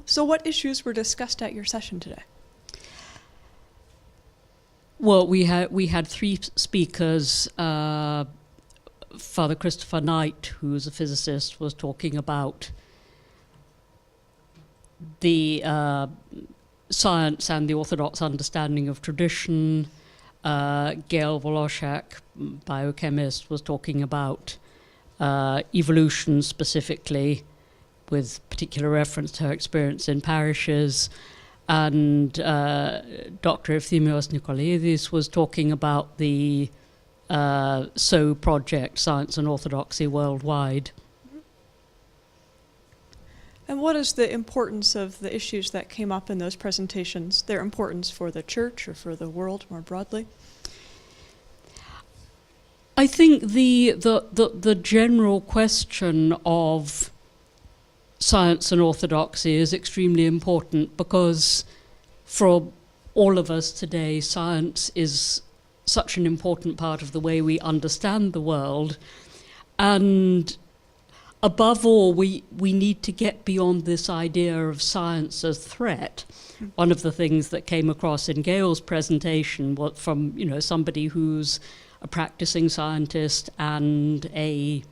So what issues were discussed at your session today? Well, we had three speakers. Father Christopher Knight, who is a physicist, was talking about the science and the Orthodox understanding of tradition. Gail Woloszak, biochemist, was talking about evolution specifically, with particular reference to her experience in parishes. And Dr. Efthymios Nikolaidis was talking about the SO project, Science and Orthodoxy Worldwide. And what is the importance of the issues that came up in those presentations, their importance for the church or for the world more broadly? I think the general question of science and orthodoxy is extremely important, because for all of us today, science is such an important part of the way we understand the world. And above all, we need to get beyond this idea of science as threat. One of the things that came across in Gail's presentation was from somebody who's a practicing scientist and a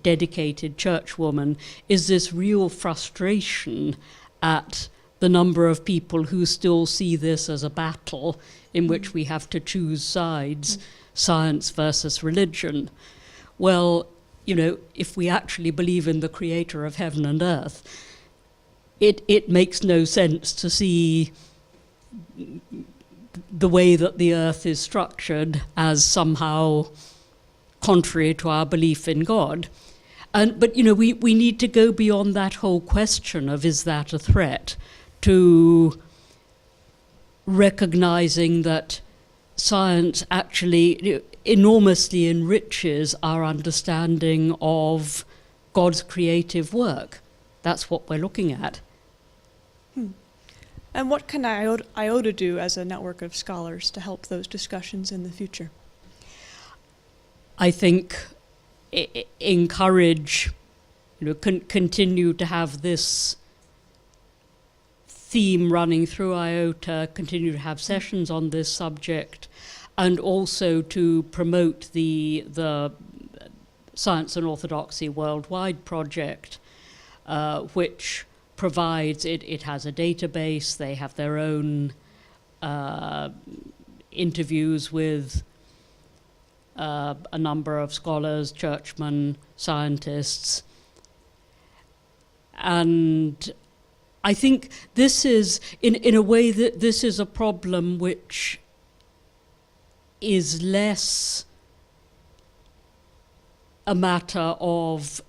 dedicated churchwoman, is this real frustration at the number of people who still see this as a battle in which we have to choose sides, science versus religion. Well, if we actually believe in the creator of heaven and earth, it makes no sense to see the way that the earth is structured as somehow contrary to our belief in God. But we need to go beyond that whole question of, is that a threat, to recognizing that science actually enormously enriches our understanding of God's creative work. That's what we're looking at. And what can IOTA do as a network of scholars to help those discussions in the future? I think encourage, continue to have this theme running through IOTA, continue to have sessions on this subject, and also to promote the Science and Orthodoxy Worldwide project, which provides, it has a database, they have their own interviews with a number of scholars, churchmen, scientists. And I think this is, in a way, that this is a problem which is less a matter of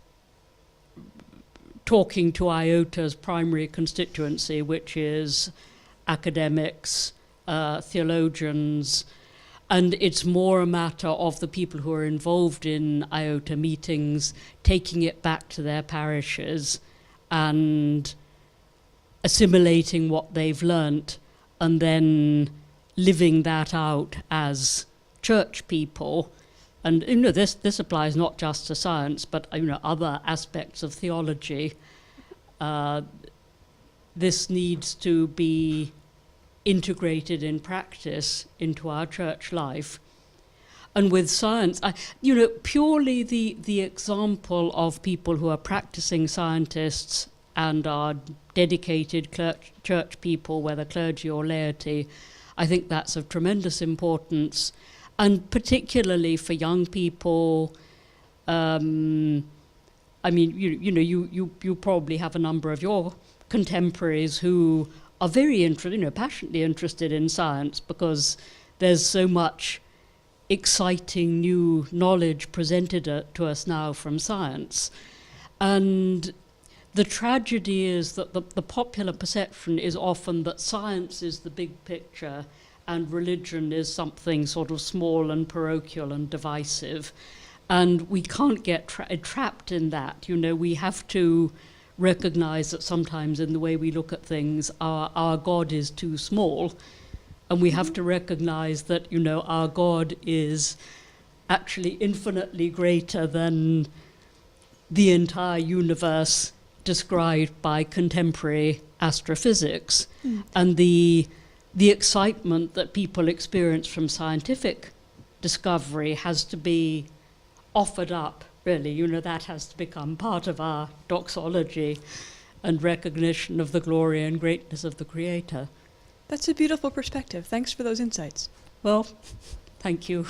talking to IOTA's primary constituency, which is academics, theologians, and it's more a matter of the people who are involved in IOTA meetings taking it back to their parishes and assimilating what they've learnt and then living that out as church people. And this applies not just to science, but other aspects of theology. This needs to be integrated in practice into our church life. And with science, purely the example of people who are practicing scientists and are dedicated church people, whether clergy or laity, I think that's of tremendous importance. And particularly for young people, you probably have a number of your contemporaries who are very passionately interested in science, because there's so much exciting new knowledge presented to us now from science. And the tragedy is that the popular perception is often that science is the big picture and religion is something sort of small and parochial and divisive. And we can't get trapped in that. We have to recognize that sometimes in the way we look at things, our God is too small. And we have to recognize that, our God is actually infinitely greater than the entire universe described by contemporary astrophysics, and the excitement that people experience from scientific discovery has to be offered up, really. You know, that has to become part of our doxology and recognition of the glory and greatness of the Creator. That's a beautiful perspective. Thanks for those insights. Well, thank you.